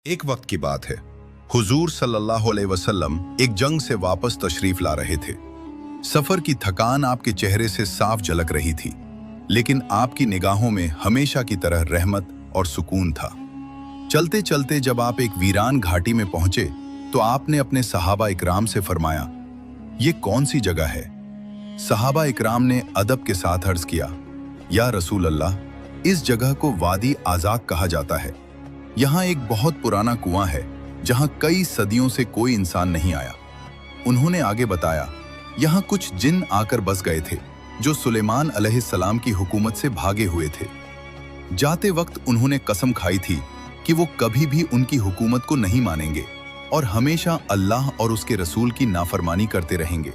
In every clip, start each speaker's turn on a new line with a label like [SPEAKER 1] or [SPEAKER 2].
[SPEAKER 1] एक वक्त की बात है। हुजूर सल्लल्लाहु अलैहि वसल्लम एक जंग से वापस तशरीफ ला रहे थे। सफर की थकान आपके चेहरे से साफ झलक रही थी, लेकिन आपकी निगाहों में हमेशा की तरह रहमत और सुकून था। चलते चलते जब आप एक वीरान घाटी में पहुंचे तो आपने अपने सहाबा इकराम से फरमाया, ये कौन सी जगह है? सहाबा इकराम ने अदब के साथ अर्ज किया, या रसूल अल्लाह, इस जगह को वादी आज़ाक कहा जाता है। यहाँ एक बहुत पुराना कुआं है जहाँ कई सदियों से कोई इंसान नहीं आया। उन्होंने आगे बताया, यहाँ कुछ जिन आकर बस गए थे जो सुलेमान अलैहिस्सलाम की हुकूमत से भागे हुए थे। जाते वक्त उन्होंने कसम खाई थी कि वो कभी भी उनकी हुकूमत को नहीं मानेंगे और हमेशा अल्लाह और उसके रसूल की नाफरमानी करते रहेंगे।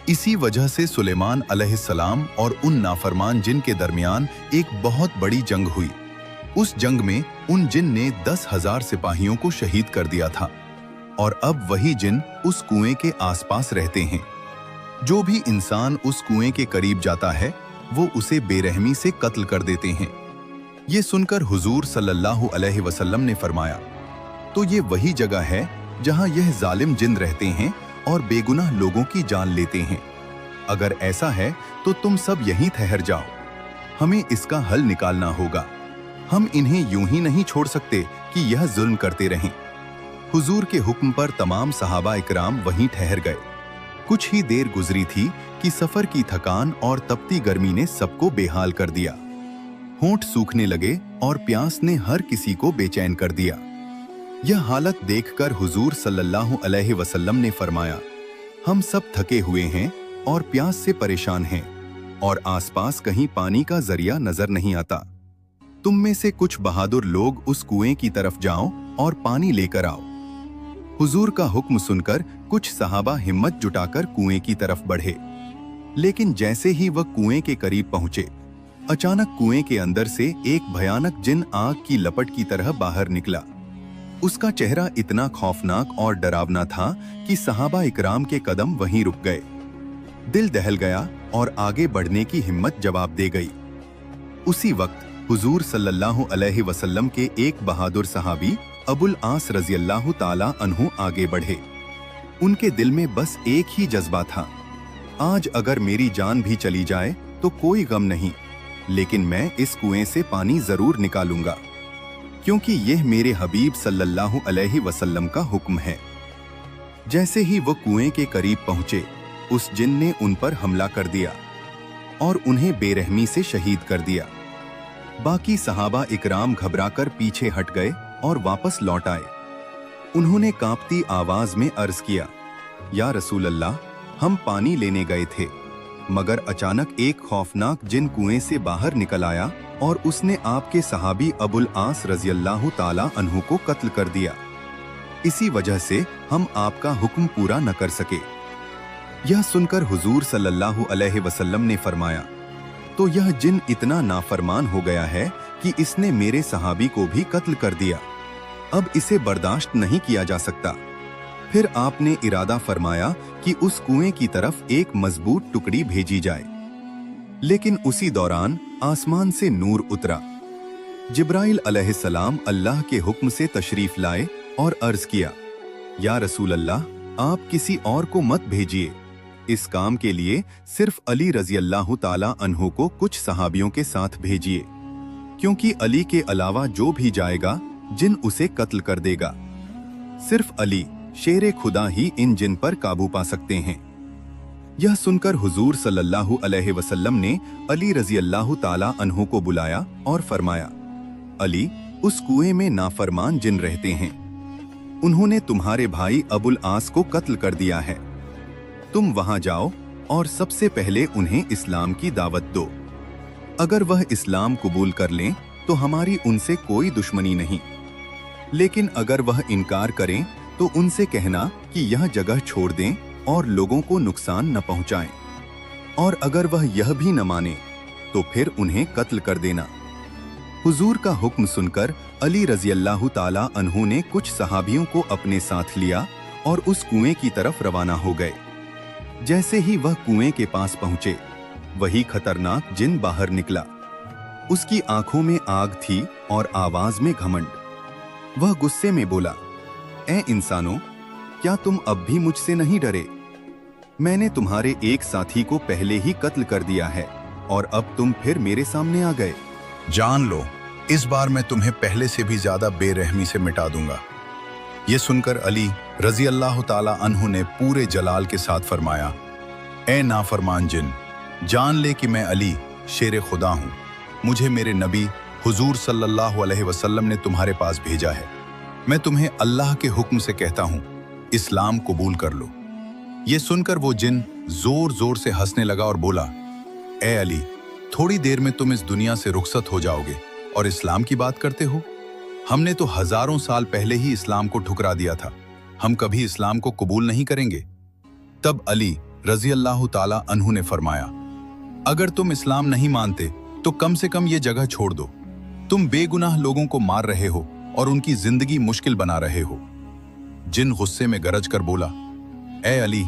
[SPEAKER 1] इसी वजह से सुलेमान अलैहिस्सलाम और उन नाफरमान जिन के दरमियान एक बहुत बड़ी जंग हुई। उस जंग में उन जिन ने 10,000 सिपाहियों को शहीद कर दिया था और अब वही जिन उस कुएं के आसपास रहते हैं। जो भी इंसान उस कुएं के करीब जाता है वो उसे बेरहमी से कत्ल कर देते हैं। ये सुनकर हुजूर सल्लल्लाहु अलैहि वसल्लम ने फरमाया, तो ये वही जगह है जहां यह जालिम जिन रहते हैं और बेगुनाह लोगों की जान लेते हैं। अगर ऐसा है तो तुम सब यहीं ठहर जाओ, हमें इसका हल निकालना होगा। हम इन्हें यूं ही नहीं छोड़ सकते कि यह जुल्म करते रहें। हुजूर के हुक्म पर तमाम सहाबा इकराम वहीं ठहर गए। कुछ ही देर गुजरी थी कि सफर की थकान और तपती गर्मी ने सबको बेहाल कर दिया। होंठ सूखने लगे और प्यास ने हर किसी को बेचैन कर दिया। यह हालत देखकर हुजूर सल्लल्लाहु अलैहि वसल्लम ने फरमाया, हम सब थके हुए हैं और प्यास से परेशान हैं और आसपास कहीं पानी का जरिया नजर नहीं आता। तुम में से कुछ बहादुर लोग उस कुएं की तरफ जाओ और पानी लेकर आओ। हुजूर का हुक्म सुनकर कुछ सहाबा हिम्मत जुटाकर कुएं की तरफ बढ़े, लेकिन जैसे ही वह कुएं के करीब पहुंचे, अचानक कुएं के अंदर से एक भयानक जिन आग की लपट की तरह बाहर निकला। उसका चेहरा इतना खौफनाक और डरावना था कि सहाबा इकराम के कदम वहीं रुक गए। दिल दहल गया और आगे बढ़ने की हिम्मत जवाब दे गई। उसी वक्त हुजूर सल्लल्लाहु अलैहि वसल्लम के एक बहादुर सहाबी अबुल आस रज़ियल्लाहु ताला अन्हु आगे बढ़े। उनके दिल में बस एक ही जज्बा था, आज अगर मेरी जान भी चली जाए तो कोई गम नहीं, लेकिन मैं इस कुएं से पानी जरूर निकालूंगा, क्योंकि यह मेरे हबीब सल्लल्लाहु अलैहि वसल्लम का हुक्म है। जैसे ही वो कुएं के करीब पहुंचे, उस जिन ने उन पर हमला कर दिया और उन्हें बेरहमी से शहीद कर दिया। बाकी सहाबा इकराम घबराकर पीछे हट गए और वापस लौट आए। उन्होंने कांपती आवाज में अर्ज किया, या रसूल अल्लाह, हम पानी लेने गए थे, मगर अचानक एक खौफनाक जिन कुएं से बाहर निकल आया और उसने आपके सहाबी अबुल आस रज़ियल्लाहु ताला अन्हु को कत्ल कर दिया। इसी वजह से हम आपका हुक्म पूरा न कर सके। यह सुनकर हुजूर सल्लल्लाहु अलैहि वसल्लम ने फरमाया, तो यह जिन इतना नाफरमान हो गया है कि इसने मेरे सहाबी को भी कत्ल कर दिया। अब इसे बर्दाश्त नहीं किया जा सकता। फिर आपने इरादा फरमाया कि उस कुएं की तरफ एक मजबूत टुकड़ी भेजी जाए। लेकिन उसी दौरान आसमान से नूर उतरा। जिब्राइल अलैहिस्सलाम अल्लाह के हुक्म से तशरीफ लाए और अर्ज किया, या रसूल अल्लाह, आप किसी और को मत भेजिए। इस काम के लिए सिर्फ अली रज़ियल्लाहु ताला अन्हु को कुछ सहाबियों के साथ भेजिए, क्योंकि अली के अलावा जो भी जाएगा जिन उसे कत्ल कर देगा। सिर्फ अली शेरे खुदा ही इन जिन पर काबू पा सकते हैं। यह सुनकर हुजूर सल्लल्लाहु अलैहि वसल्लम ने अली रज़ियल्लाहु ताला अन्हु को बुलाया और फरमाया, अली, उस कुएं में नाफरमान जिन रहते हैं। उन्होंने तुम्हारे भाई अबुल आस को कत्ल कर दिया है। तुम वहां जाओ और सबसे पहले उन्हें इस्लाम की दावत दो। अगर वह इस्लाम कबूल कर लें तो हमारी उनसे कोई दुश्मनी नहीं, लेकिन अगर वह इनकार करें तो उनसे कहना कि यह जगह छोड़ दें और लोगों को नुकसान न पहुंचाएं। और अगर वह यह भी न माने तो फिर उन्हें कत्ल कर देना। हुजूर का हुक्म सुनकर अली रज़ियल्लाहु ताला अन्हु ने कुछ सहाबियों को अपने साथ लिया और उस कुएं की तरफ रवाना हो गए। जैसे ही वह कुएं के पास पहुंचे, वही खतरनाक जिन बाहर निकला। उसकी आंखों में आग थी और आवाज में घमंड।
[SPEAKER 2] वह गुस्से में बोला, ए इंसानों, क्या तुम अब भी मुझसे नहीं डरे? मैंने तुम्हारे एक साथी को पहले ही कत्ल कर दिया है और अब तुम फिर मेरे सामने आ गए।
[SPEAKER 1] जान लो, इस बार मैं तुम्हें पहले से भी ज्यादा बेरहमी से मिटा दूंगा। ये सुनकर अली रजी अल्लाह ताला अन्हु ने पूरे जलाल के साथ फरमाया, ए नाफरमान जिन, जान ले कि मैं अली शेर खुदा हूँ। मुझे मेरे नबी हुजूर सल्लल्लाहु अलैहि वसल्लम ने तुम्हारे पास भेजा है। मैं तुम्हें अल्लाह के हुक्म से कहता हूँ, इस्लाम कबूल कर लो। ये सुनकर वो जिन जोर जोर से हंसने लगा और बोला, ए अली, थोड़ी देर में तुम इस दुनिया से रुखसत हो जाओगे और इस्लाम की बात करते हो? हमने तो हजारों साल पहले ही इस्लाम को ठुकरा दिया था। हम कभी इस्लाम को कबूल नहीं करेंगे। तब अली रजी अल्लाह ताला अन्हु ने फरमाया, अगर तुम इस्लाम नहीं मानते तो कम से कम ये जगह छोड़ दो। तुम बेगुनाह लोगों को मार रहे हो और उनकी जिंदगी मुश्किल बना रहे हो। जिन गुस्से में गरज कर बोला, ए अली,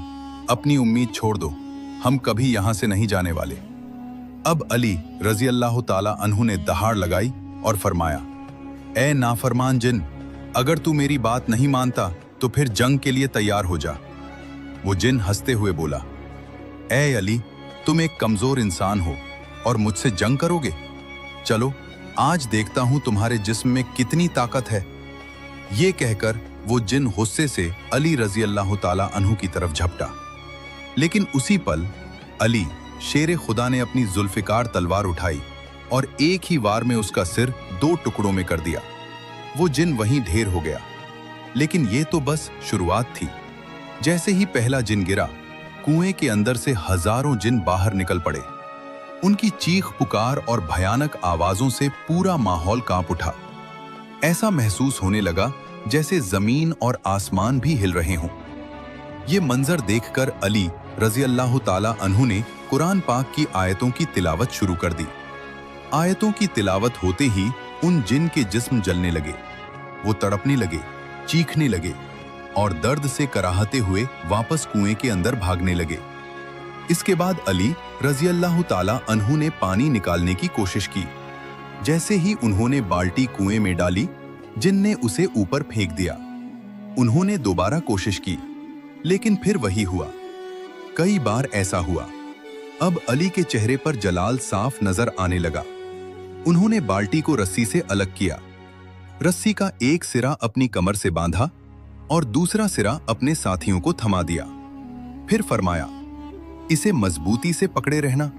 [SPEAKER 1] अपनी उम्मीद छोड़ दो, हम कभी यहां से नहीं जाने वाले। अब अली रजी अल्लाह ताला अन्हु ने दहाड़ लगाई और फरमाया, ए नाफरमान जिन, अगर तू मेरी बात नहीं मानता तो फिर जंग के लिए तैयार हो जा। वो जिन हंसते हुए बोला, ए अली, तुम एक कमजोर इंसान हो और मुझसे जंग करोगे? चलो आज देखता हूं तुम्हारे जिस्म में कितनी ताकत है। ये कहकर वो जिन गुस्से से अली रजी अल्लाह ताला अन्हु की तरफ झपटा। लेकिन उसी पल अली शेर खुदा ने अपनी जुल्फिकार तलवार उठाई और एक ही वार में उसका सिर 2 टुकड़ों में कर दिया। वो जिन वहीं ढेर हो गया। लेकिन ये तो बस शुरुआत थी। जैसे ही पहला जिन गिरा, कुएं के अंदर से हजारों जिन बाहर निकल पड़े। उनकी चीख पुकार और भयानक आवाजों से पूरा माहौल कांप उठा। ऐसा महसूस होने लगा जैसे जमीन और आसमान भी हिल रहे हों। ये मंजर देखकर अली रजी अल्लाह ताला अन्हु ने कुरान पाक की आयतों की तिलावत शुरू कर दी। आयतों की तिलावत होते ही उन जिन के जिस्म जलने लगे। वो तड़पने लगे, चीखने लगे और दर्द से कराहते हुए वापस कुएं के अंदर भागने लगे। इसके बाद अली रजी अल्लाह ताला अन्हु ने पानी निकालने की कोशिश की। जैसे ही उन्होंने बाल्टी कुएं में डाली, जिन ने उसे ऊपर फेंक दिया। उन्होंने दोबारा कोशिश की, लेकिन फिर वही हुआ। कई बार ऐसा हुआ। अब अली के चेहरे पर जलाल साफ नजर आने लगा। उन्होंने बाल्टी को रस्सी से अलग किया। रस्सी का एक सिरा अपनी कमर से बांधा और दूसरा सिरा अपने साथियों को थमा दिया। फिर फरमाया, इसे मजबूती से पकड़े रहना।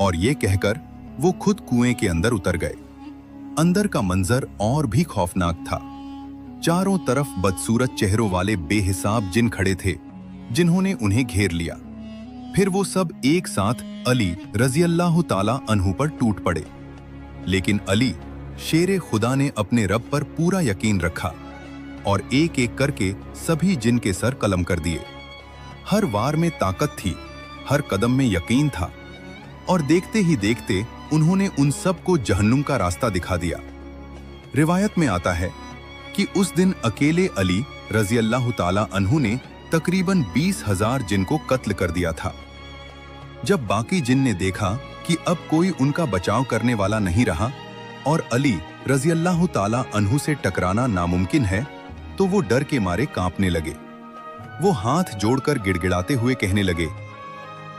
[SPEAKER 1] और ये कहकर वो खुद कुएं के अंदर उतर गए। अंदर का मंजर और भी खौफनाक था। चारों तरफ बदसूरत चेहरों वाले बेहिसाब जिन खड़े थे, जिन्होंने उन्हें घेर लिया। फिर वो सब एक साथ अली रजी अल्लाह ताला अन्हु पर टूट पड़े। लेकिन अली शेर खुदा ने अपने रब पर पूरा यकीन रखा और एक एक करके सभी जिन के सर कलम कर दिए। हर वार में ताकत थी, हर कदम में यकीन था और देखते ही देखते उन्होंने उन सब को जहन्नुम का रास्ता दिखा दिया। रिवायत में आता है कि उस दिन अकेले अली रजी अल्लाह ताला अन्हु ने तकरीबन 20,000 जिन को कत्ल कर दिया था। जब बाकी जिन ने देखा कि अब कोई उनका बचाव करने वाला नहीं रहा और अली रजी अल्लाह ताला अन्हु से टकराना नामुमकिन है, तो वो डर के मारे कांपने लगे। वो हाथ जोड़कर गिड़गिड़ाते हुए कहने लगे,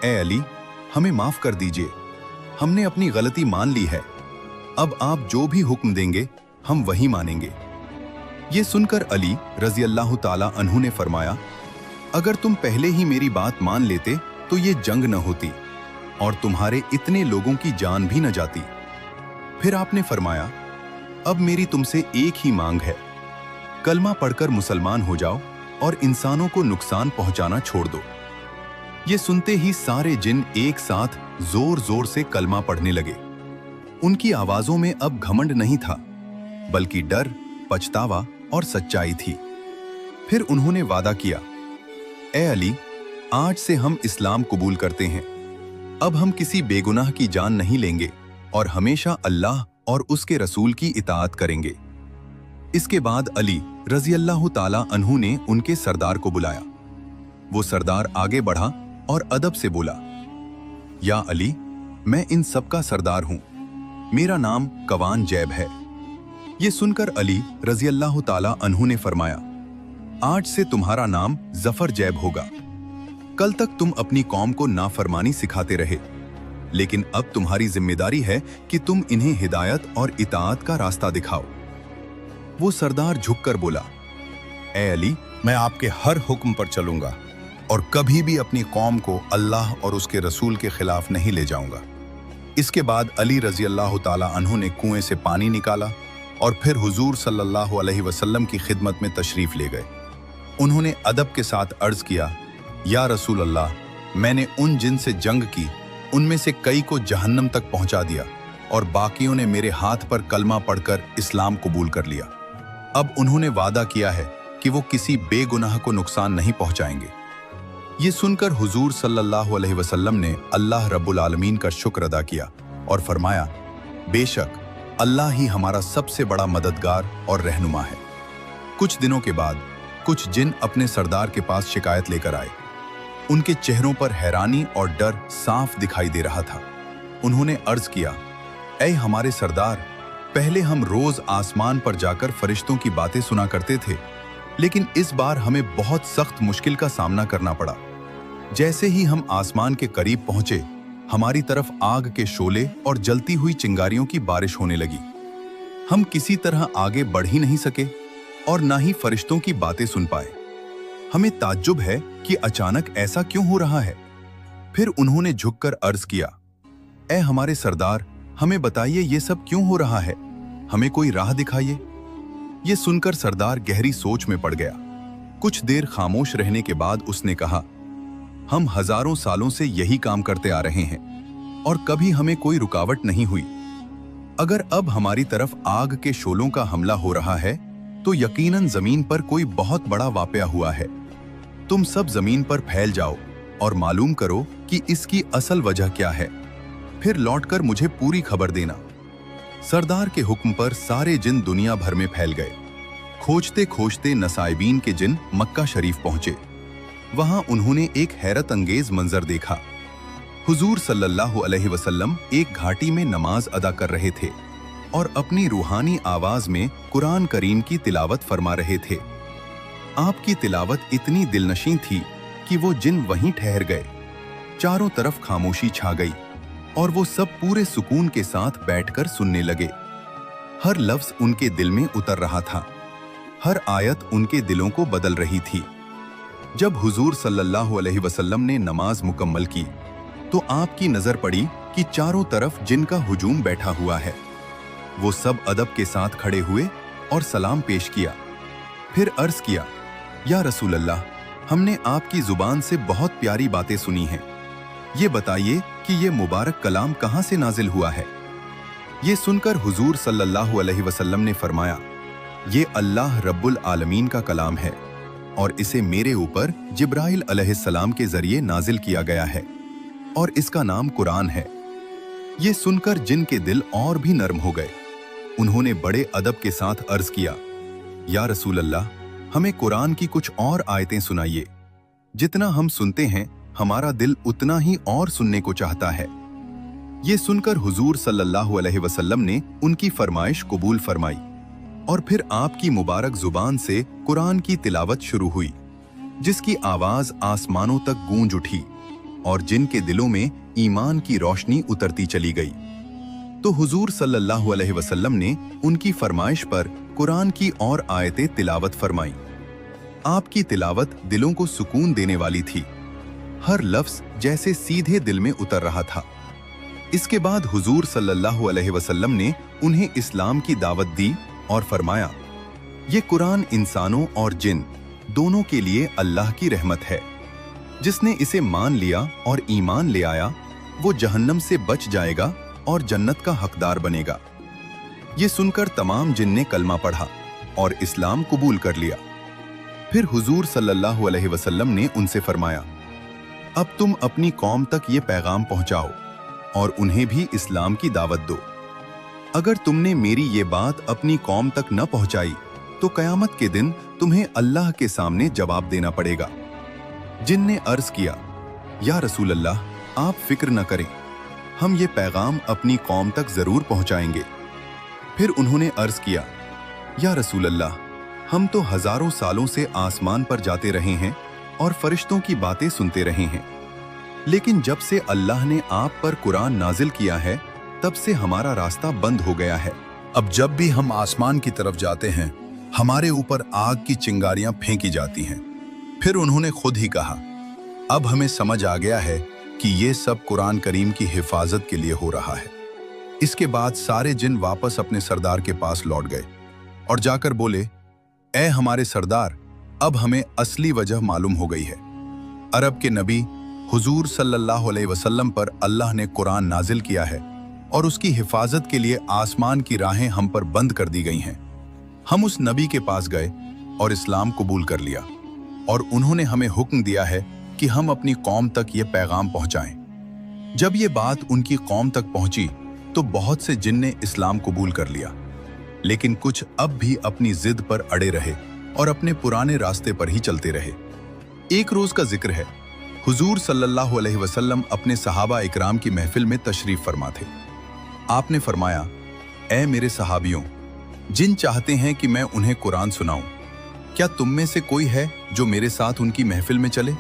[SPEAKER 1] ए अली, हमें माफ कर दीजिए, हमने अपनी गलती मान ली है। अब आप जो भी हुक्म देंगे हम वही मानेंगे। ये सुनकर अली रजी अल्लाह ताला अन्हु ने फरमाया, अगर तुम पहले ही मेरी बात मान लेते तो ये जंग न होती और तुम्हारे इतने लोगों की जान भी न जाती। फिर आपने फरमाया, अब मेरी तुमसे एक ही मांग है, कलमा पढ़कर मुसलमान हो जाओ और इंसानों को नुकसान पहुंचाना छोड़ दो। ये सुनते ही सारे जिन एक साथ जोर जोर से कलमा पढ़ने लगे। उनकी आवाजों में अब घमंड नहीं था, बल्कि डर, पछतावा और सच्चाई थी। फिर उन्होंने वादा किया, ए अली, आज से हम इस्लाम कबूल करते हैं। अब हम किसी बेगुनाह की जान नहीं लेंगे और हमेशा अल्लाह और उसके रसूल की इताअत करेंगे। इसके बाद अली रजी अल्लाह ताला अन्हु ने उनके सरदार को बुलाया। वो सरदार आगे बढ़ा और अदब से बोला, या अली, मैं इन सब का सरदार हूं। मेरा नाम कवान जैब है।
[SPEAKER 2] ये सुनकर अली रजी अल्लाह ताला अन्हु ने फरमाया, आज से तुम्हारा नाम जफर जैब होगा। कल तक तुम अपनी कौम को नाफरमानी सिखाते रहे, लेकिन अब तुम्हारी जिम्मेदारी है कि तुम इन्हें हिदायत और इताअत का रास्ता दिखाओ। वो सरदार झुककर बोला, ए अली,
[SPEAKER 1] मैं आपके हर हुक्म पर चलूंगा और कभी भी अपनी कौम को अल्लाह और उसके रसूल के खिलाफ नहीं ले जाऊंगा। इसके बाद अली रजी अल्लाह ताला अन्हु ने कुएं से पानी निकाला और फिर हुजूर सल्लल्लाहु अलैहि वसल्लम की खिदमत में तशरीफ ले गए। उन्होंने अदब के साथ अर्ज किया, या रसूल अल्लाह, मैंने उन जिन से जंग की उनमें से कई को जहन्नम तक पहुंचा दिया और बाकियों ने मेरे हाथ पर कलमा पढ़कर इस्लाम कबूल कर लिया। अब उन्होंने वादा किया है कि वो किसी बेगुनाह को नुकसान नहीं पहुंचाएंगे। ये सुनकर हुजूर सल्लल्लाहु अलैहि वसल्लम ने अल्लाह रब्बुल आलमीन का शुक्र अदा किया और फरमाया, बेशक अल्लाह ही हमारा सबसे बड़ा मददगार और रहनुमा है। कुछ दिनों के बाद कुछ जिन अपने सरदार के पास शिकायत लेकर आए। उनके चेहरों पर हैरानी और डर साफ दिखाई दे रहा था। उन्होंने अर्ज किया, ऐ हमारे सरदार, पहले हम रोज आसमान पर जाकर फरिश्तों की बातें सुना करते थे, लेकिन इस बार हमें बहुत सख्त मुश्किल का सामना करना पड़ा। जैसे ही हम आसमान के करीब पहुंचे, हमारी तरफ आग के शोले और जलती हुई चिंगारियों की बारिश होने लगी। हम किसी तरह आगे बढ़ ही नहीं सके और ना ही फरिश्तों की बातें सुन पाए। हमें ताज्जुब है कि अचानक ऐसा क्यों हो रहा है। फिर उन्होंने झुककर अर्ज किया, ऐ हमारे सरदार, हमें बताइए ये सब क्यों हो रहा है, हमें कोई राह दिखाइए। ये सुनकर सरदार गहरी सोच में पड़ गया। कुछ देर खामोश रहने के बाद उसने कहा, हम हजारों सालों से यही काम करते आ रहे हैं और कभी हमें कोई रुकावट नहीं हुई। अगर अब हमारी तरफ आग के शोलों का हमला हो रहा है तो यकीनन जमीन पर कोई बहुत बड़ा वाकया हुआ है। तुम सब जमीन पर फैल जाओ और मालूम करो कि इसकी असल वजह क्या है, फिर लौटकर मुझे पूरी खबर देना। सरदार के हुक्म पर सारे जिन दुनिया भर में फैल गए। खोजते खोजते नसाइबीन के जिन मक्का शरीफ पहुंचे। वहां उन्होंने एक हैरत अंगेज मंजर देखा। हुजूर सल्लल्लाहु अलैहि वसल्लम एक घाटी में नमाज अदा कर रहे थे और अपनी रूहानी आवाज में कुरान करीम की तिलावत फरमा रहे थे। आपकी तिलावत इतनी दिलनशीं थी कि वो जिन वहीं ठहर गए। चारों तरफ खामोशी छा गई और वो सब पूरे सुकून के साथ बैठकर सुनने लगे। हर लफ्ज उनके दिल में उतर रहा था, हर आयत उनके दिलों को बदल रही थी। जब हुजूर सल्लल्लाहु अलैहि वसल्लम ने नमाज मुकम्मल की तो आपकी नजर पड़ी कि चारों तरफ जिनका हुजूम बैठा हुआ है। वो सब अदब के साथ खड़े हुए और सलाम पेश किया। फिर अर्ज किया, या रसूल अल्लाह, हमने आपकी जुबान से बहुत प्यारी बातें सुनी हैं। ये बताइए कि ये मुबारक कलाम कहाँ से नाजिल हुआ है। ये सुनकर हुजूर सल्लल्लाहु अलैहि वसल्लम ने फरमाया, ये अल्लाह रब्बुल आलमीन का कलाम है और इसे मेरे ऊपर जिब्राइल अलैहिस्सलाम के जरिए नाजिल किया गया है और इसका नाम कुरान है। ये सुनकर जिन के दिल और भी नर्म हो गए। उन्होंने बड़े अदब के साथ अर्ज किया, या रसूल अल्लाह, हमें कुरान की कुछ और आयतें सुनाइए। जितना हम सुनते हैं हमारा दिल उतना ही और सुनने को चाहता है। ये सुनकर हुजूर सल्लल्लाहु अलैहि वसल्लम ने उनकी फरमाइश कबूल फरमाई और फिर आपकी मुबारक जुबान से कुरान की तिलावत शुरू हुई, जिसकी आवाज आसमानों तक गूंज उठी और जिनके दिलों में ईमान की रोशनी उतरती चली गई। तो हुजूर सल्लल्लाहु अलैहि वसल्लम ने उनकी फरमाइश पर कुरान की और आयतें तिलावत फरमाई। आपकी तिलावत दिलों को सुकून देने वाली थी। हर लफ्ज जैसे सीधे दिल में उतर रहा था। इसके बाद हुजूर सल्लल्लाहु अलैहि वसल्लम ने उन्हें इस्लाम की दावत दी और फरमाया, ये कुरान इंसानों और जिन दोनों के लिए अल्लाह की रहमत है। जिसने इसे मान लिया और ईमान ले आया वो जहन्नम से बच जाएगा और जन्नत का हकदार बनेगा। ये सुनकर तमाम जिन ने कलमा पढ़ा और इस्लाम कबूल कर लिया। फिर हुजूर सल्लल्लाहु अलैहि वसल्लम ने उनसे फरमाया, अब तुम अपनी कौम तक ये पैगाम पहुंचाओ और उन्हें भी इस्लाम की दावत दो। अगर तुमने मेरी ये बात अपनी कौम तक न पहुंचाई तो कयामत के दिन तुम्हें अल्लाह के सामने जवाब देना पड़ेगा। जिन ने अर्ज किया, या रसूल अल्लाह, आप फिक्र न करें, हम ये पैगाम अपनी कौम तक जरूर पहुंचाएंगे। फिर उन्होंने अर्ज किया,
[SPEAKER 2] या रसूल अल्लाह, हम तो हजारों सालों से आसमान पर जाते रहे हैं और फरिश्तों की बातें सुनते रहे हैं, लेकिन जब से अल्लाह ने आप पर कुरान नाजिल किया है तब से हमारा रास्ता बंद हो गया है।
[SPEAKER 1] अब जब भी हम आसमान की तरफ जाते हैं हमारे ऊपर आग की चिंगारियां फेंकी जाती हैं। फिर उन्होंने खुद ही कहा, अब हमें समझ आ गया है कि ये सब कुरान करीम की हिफाजत के लिए हो रहा है। इसके बाद सारे जिन वापस अपने सरदार के पास लौट गए और जाकर बोले, ए हमारे सरदार, अब हमें असली वजह मालूम हो गई है। अरब के नबी हुजूर सल्लल्लाहु अलैहि वसल्लम पर अल्लाह ने कुरान नाजिल किया है और उसकी हिफाजत के लिए आसमान की राहें हम पर बंद कर दी गई हैं। हम उस नबी के पास गए और इस्लाम कबूल कर लिया और उन्होंने हमें हुक्म दिया है कि हम अपनी कौम तक ये पैगाम पहुंचाएं। जब ये बात उनकी कौम तक पहुंची तो बहुत से जिन ने इस्लाम कबूल कर लिया, लेकिन कुछ अब भी अपनी जिद पर अड़े रहे और अपने पुराने रास्ते पर ही चलते रहे। एक रोज का जिक्र है, हुजूर सल्लल्लाहु अलैहि वसल्लम अपने सहाबा इकराम की महफिल में तशरीफ फरमा थे। आपने फरमाया, ए मेरे सहाबियों, जिन चाहते हैं कि मैं उन्हें कुरान सुनाऊं, क्या तुम में से कोई है जो मेरे साथ उनकी महफिल में चले?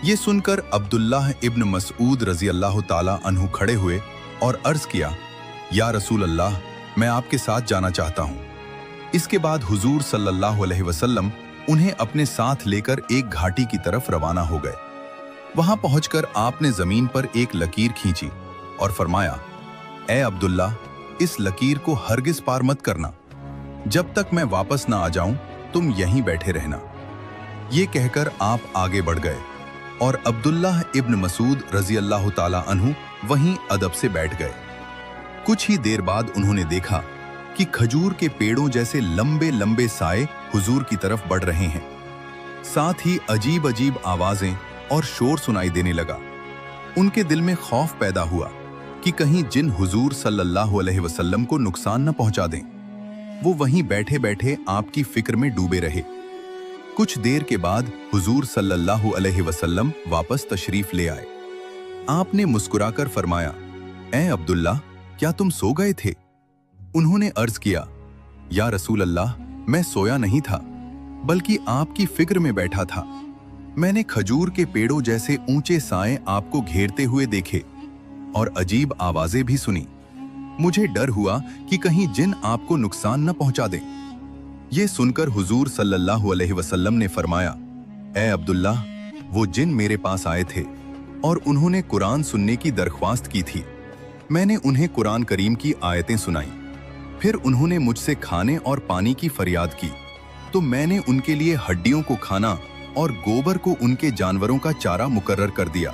[SPEAKER 1] ये सुनकर अब्दुल्लाह इब्न मसऊद रजी अल्लाह ताला अन्हु खड़े हुए और अर्ज किया, या रसूल अल्लाह, मैं आपके साथ जाना चाहता हूं। इसके बाद हुजूर सल्लल्लाहु अलैहि वसल्लम उन्हें अपने साथ लेकर एक घाटी की तरफ रवाना हो गए। वहां पहुंचकर आपने जमीन पर एक लकीर खींची और फरमाया, ए अब्दुल्ला, इस लकीर को हरगिज पार मत करना। जब तक मैं वापस ना आ जाऊं तुम यहीं बैठे रहना। ये कहकर आप आगे बढ़ गए और अब्दुल्लाह इब्न मसूद रजी अल्लाह ताला अन्हु वहीं अदब से बैठ गए। कुछ ही देर बाद उन्होंने देखा कि खजूर के पेड़ों जैसे लंबे लंबे साए हुजूर की तरफ बढ़ रहे हैं। साथ ही अजीब अजीब आवाजें और शोर सुनाई देने लगा। उनके दिल में खौफ पैदा हुआ कि कहीं जिन हुजूर सल्लल्लाहु अलैहि वसल्लम को नुकसान न पहुंचा दें। वो वहीं बैठे बैठे आपकी फिक्र में डूबे रहे। कुछ देर के बाद हुजूर सल्लल्लाहु अलैहि वसल्लम वापस तशरीफ ले आए। आपने मुस्कुराकर फरमाया, ए अब्दुल्ला, क्या तुम सो गए थे? उन्होंने अर्ज किया, या रसूल अल्लाह, मैं सोया नहीं था, बल्कि आपकी फिक्र में बैठा था। मैंने खजूर के पेड़ों जैसे ऊंचे साए आपको घेरते हुए देखे और अजीब आवाजें भी सुनी। मुझे डर हुआ कि कहीं जिन आपको नुकसान न पहुंचा दें। ये सुनकर हुजूर सल्लल्लाहु अलैहि वसल्लम ने फरमाया, ए अब्दुल्ला, वो जिन मेरे पास आए थे और उन्होंने कुरान सुनने की दरख्वास्त की थी। मैंने उन्हें कुरान करीम की आयतें सुनाई। फिर उन्होंने मुझसे खाने और पानी की फरियाद की, तो मैंने उनके लिए हड्डियों को खाना और गोबर को उनके जानवरों का चारा मुकर्रर कर दिया।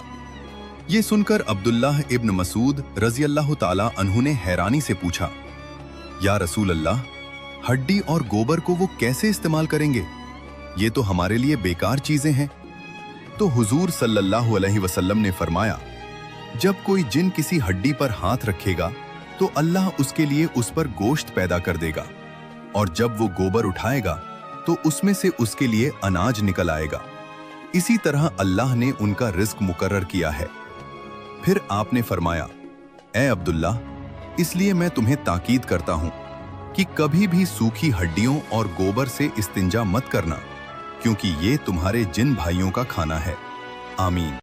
[SPEAKER 1] ये सुनकर अब्दुल्लाह इब्न मसूद रजी अल्लाह ताला अन्हु ने हैरानी से पूछा, या रसूल अल्लाह, हड्डी और गोबर को वो कैसे इस्तेमाल करेंगे? ये तो हमारे लिए बेकार चीजें हैं। तो हुजूर सल्लल्लाहु अलैहि वसल्लम ने फरमाया, जब कोई जिन किसी हड्डी पर हाथ रखेगा तो अल्लाह उसके लिए उस पर गोश्त पैदा कर देगा, और जब वो गोबर उठाएगा तो उसमें से उसके लिए अनाज निकल आएगा। इसी तरह अल्लाह ने उनका रिज्क मुकर्रर किया है। फिर आपने फरमाया, ए अब्दुल्ला, इसलिए मैं तुम्हें ताकीद करता हूं कि कभी भी सूखी हड्डियों और गोबर से इस्तिंजा मत करना, क्योंकि ये तुम्हारे जिन भाइयों का खाना है। आमीन।